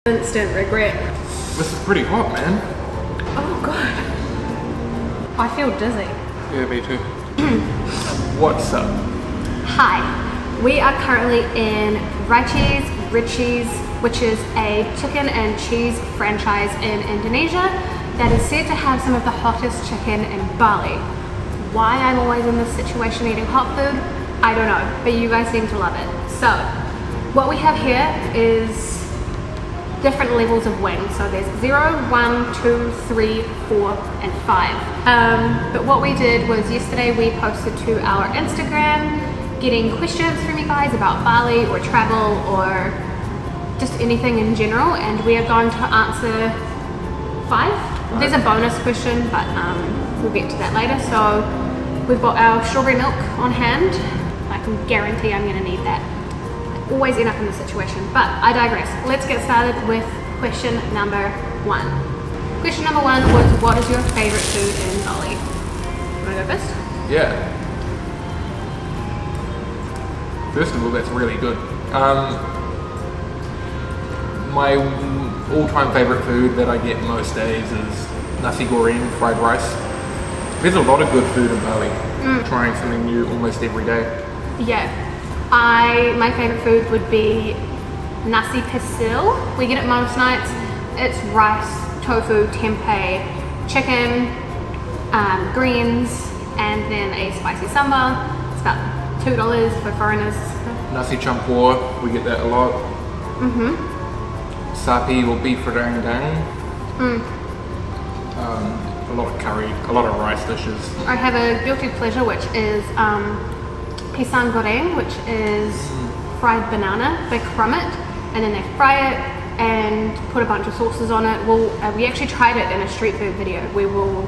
Instant regret. This is pretty hot, man. Oh god. I feel dizzy. Yeah, me too. What's up? Hi. We are currently in Richeese, which is a chicken and cheese franchise in Indonesia that is said to have some of the hottest chicken in Bali. Why I'm always in this situation eating hot food, I don't know, but you guys seem to love it. So, what we have here is different levels of wings. So there's 0, 1, 2, 3, 4, and 5. But what we did was yesterday we posted to our Instagram getting questions from you guys about Bali or travel or just anything in general, and we are going to answer 5. There's a bonus question, but we'll get to that later. So we've got our strawberry milk on hand. I can guarantee I'm gonna need that. I always end up in this situation, but I digress. Let's get started with question number 1. Question number 1 was, what is your favorite food in Bali? You wanna go first? Yeah. First of all, that's really good. My all-time favorite food that I get most days is nasi goreng, fried rice. There's a lot of good food in Bali. Trying something new almost every day. Yeah. My favorite food would be nasi pasil. We get it most nights. It's rice, tofu, tempeh, chicken, greens, and then a spicy sambal. It's about $2 for foreigners. Nasi campur, we get that a lot. Sapi or beef rendang. A lot of curry, a lot of rice dishes. I have a guilty pleasure, which is pisang goreng, which is fried banana. They crumb it and then they fry it and put a bunch of sauces on it. We actually tried it in a street food video. We will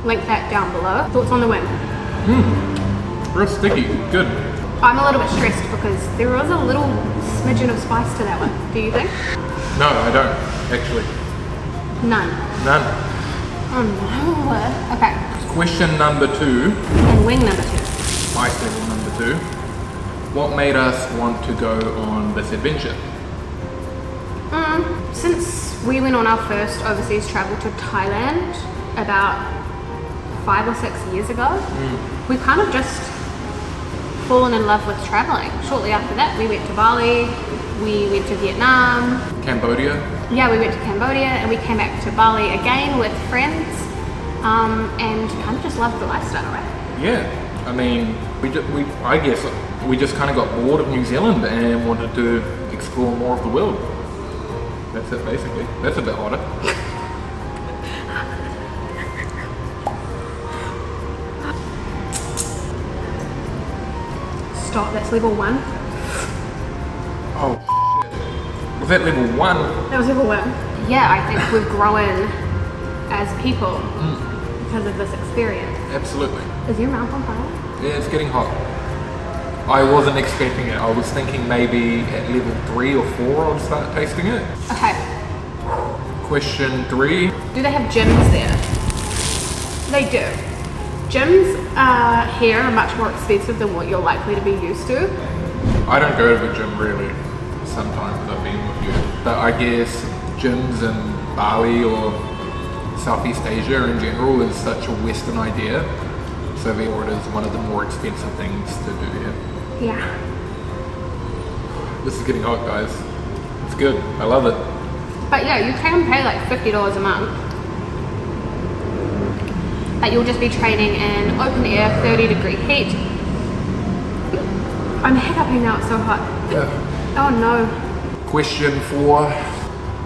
link that down below. Thoughts on the wing? Real sticky, good. I'm a little bit stressed because there was a little smidgen of spice to that one. Do you think? No, I don't, actually. None. None. Oh no. Okay. Question number 2. And wing number 2. Spice level number 2. What made us want to go on this adventure? Since we went on our first overseas travel to Thailand about 5 or 6 years ago, we kind of just fallen in love with traveling. Shortly after that, we went to Bali, we went to Vietnam. Cambodia? Yeah, we went to Cambodia and we came back to Bali again with friends and kind of just loved the lifestyle, right? Yeah, I mean, I guess we just kind of got bored of New Zealand and wanted to explore more of the world. That's it, basically. That's a bit hotter. Stop, that's level 1. Oh, shit. Was that level 1? That was level 1. Yeah, I think we've grown as people because of this experience. Absolutely. Is your mouth on fire? Yeah, it's getting hot. I wasn't expecting it. I was thinking maybe at level 3 or 4 I would start tasting it. Okay. Question 3. Do they have gyms there? They do. Gyms here are much more expensive than what you're likely to be used to. I don't go to the gym really. Sometimes I've been with you. But I guess gyms in Bali or Southeast Asia in general is such a Western idea. So therefore it is one of the more expensive things to do here. Yeah. This is getting hot, guys. It's good. I love it. But yeah, you can pay like $50 a month. But you'll just be training in open air, 30-degree heat. I'm hiccuping now, it's so hot. Yeah. Oh no. Question 4.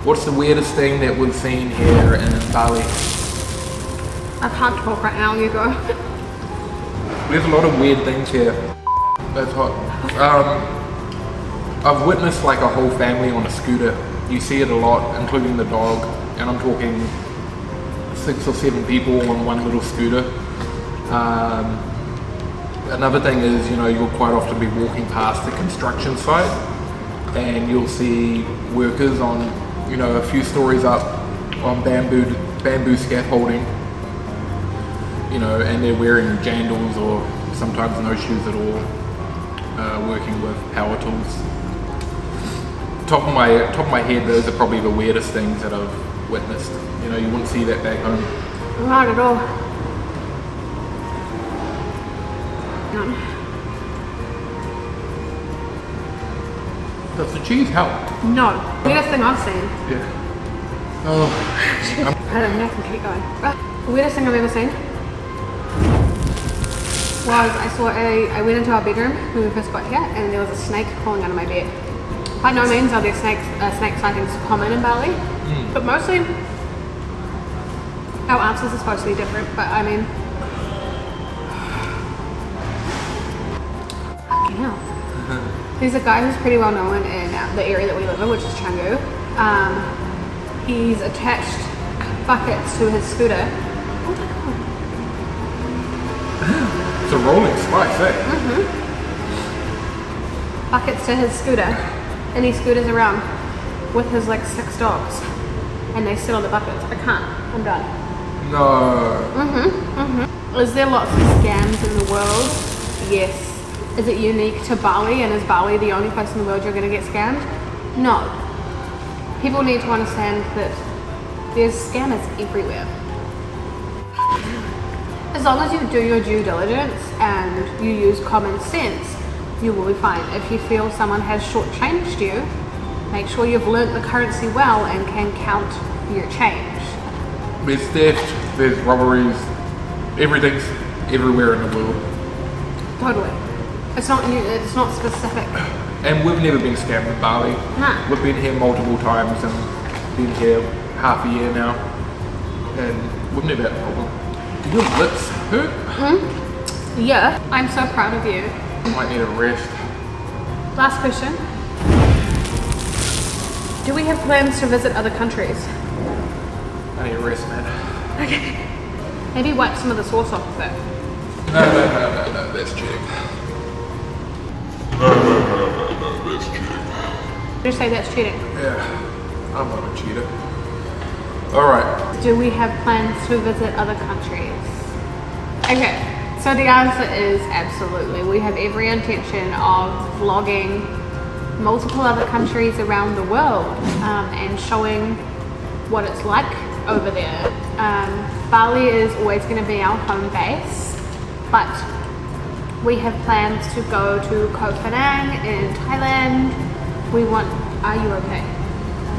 What's the weirdest thing that we've seen here in Bali? I can't talk right now, you go. There's a lot of weird things here. That's hot. I've witnessed like a whole family on a scooter. You see it a lot, including the dog, and I'm talking 6 or 7 people on one little scooter. Another thing is, you'll quite often be walking past a construction site and you'll see workers on, a few stories up on bamboo scaffolding, and they're wearing jandals or sometimes no shoes at all, working with power tools. Top of my head, those are probably the weirdest things that I've witnessed. You know, you wouldn't see that back home. Not at all. No. Does the cheese help? No. Weirdest thing I've seen. Yeah. Oh. I don't know, I can keep going. Weirdest thing I've ever seen was I went into our bedroom when we first got here and there was a snake crawling out of my bed. By no means are there snake sightings common in Bali, but mostly our answers are supposed to be different, but I mean, fucking hell. There's a guy who's pretty well known in the area that we live in, which is Canggu. He's attached buckets to his scooter. Oh my god. It's a rolling spice, eh? Buckets to his scooter, and he scooters around with his like 6 dogs, and they sit on the buckets. I can't. I'm done. No. Is there lots of scams in the world? Yes. Is it unique to Bali, and is Bali the only place in the world you're going to get scammed? No. People need to understand that there's scammers everywhere. As long as you do your due diligence and you use common sense, you will be fine. If you feel someone has shortchanged you, make sure you've learnt the currency well and can count your change. There's theft, there's robberies, everything's everywhere in the world. Totally. It's not specific. And we've never been scammed in Bali. Nah. We've been here multiple times and been here half a year now, and we've never had a problem. Do your lips hurt? Yeah. I'm so proud of you. Might need a rest. Last question. Do we have plans to visit other countries? I need a rest, man. Okay. Maybe wipe some of the sauce off of it. No, that's cheating. No, that's cheating. Did you say that's cheating? Yeah, I'm not a cheater. Alright. Do we have plans to visit other countries? Okay, so the answer is absolutely. We have every intention of vlogging multiple other countries around the world and showing what it's like over there. Bali is always going to be our home base, but we have plans to go to Koh Phanang in Thailand. Are you okay?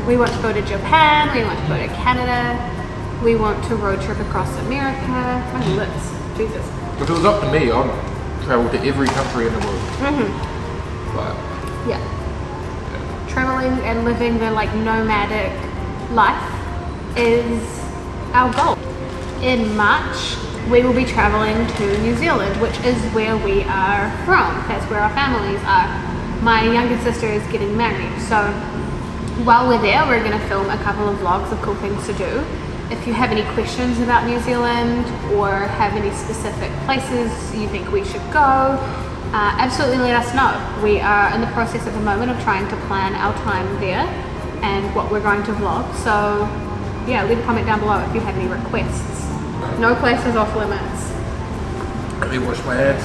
We want to go to Japan, we want to go to Canada, we want to road trip across America. My lips, Jesus. If it was up to me, I'd travel to every country in the world. But yeah. Traveling and living the like nomadic life is our goal. In March, we will be traveling to New Zealand, which is where we are from. That's where our families are. My younger sister is getting married, so while we're there, we're going to film a couple of vlogs of cool things to do. If you have any questions about New Zealand or have any specific places you think we should go, absolutely let us know. We are in the process at the moment of trying to plan our time there and what we're going to vlog. So yeah, leave a comment down below if you have any requests. No place is off limits. Let me wash my hands.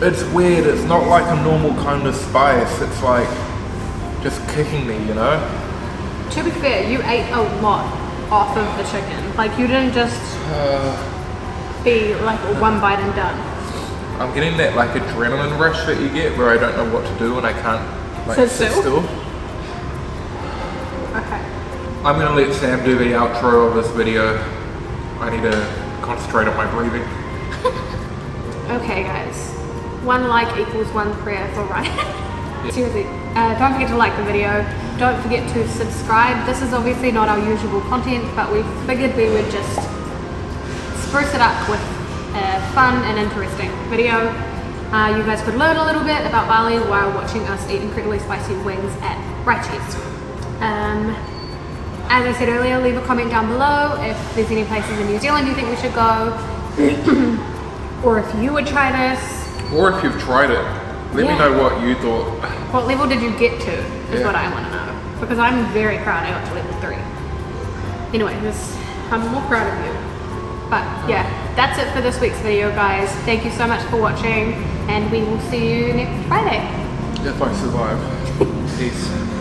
It's weird, it's not like a normal kind of spice, it's like just kicking me, you know? To be fair, you ate a lot off of the chicken. Like you didn't just be like one bite and done. I'm getting that like adrenaline rush that you get where I don't know what to do and I can't like sit still. Okay. I'm gonna let Sam do the outro of this video. I need to concentrate on my breathing. Okay guys, 1 like equals 1 prayer for Ryan. Seriously, don't forget to like the video. Don't forget to subscribe. This is obviously not our usual content, but we figured we would just spruce it up with a fun and interesting video. You guys could learn a little bit about Bali while watching us eat incredibly spicy wings at Richeese. As I said earlier, leave a comment down below if there's any places in New Zealand you think we should go, or if you would try this. Or if you've tried it, let me know what you thought. What level did you get to, is what I want to know. Because I'm very proud I got to level 3. Anyway, I'm more proud of you. But yeah, that's it for this week's video, guys. Thank you so much for watching, and we will see you next Friday. If I survive. Peace.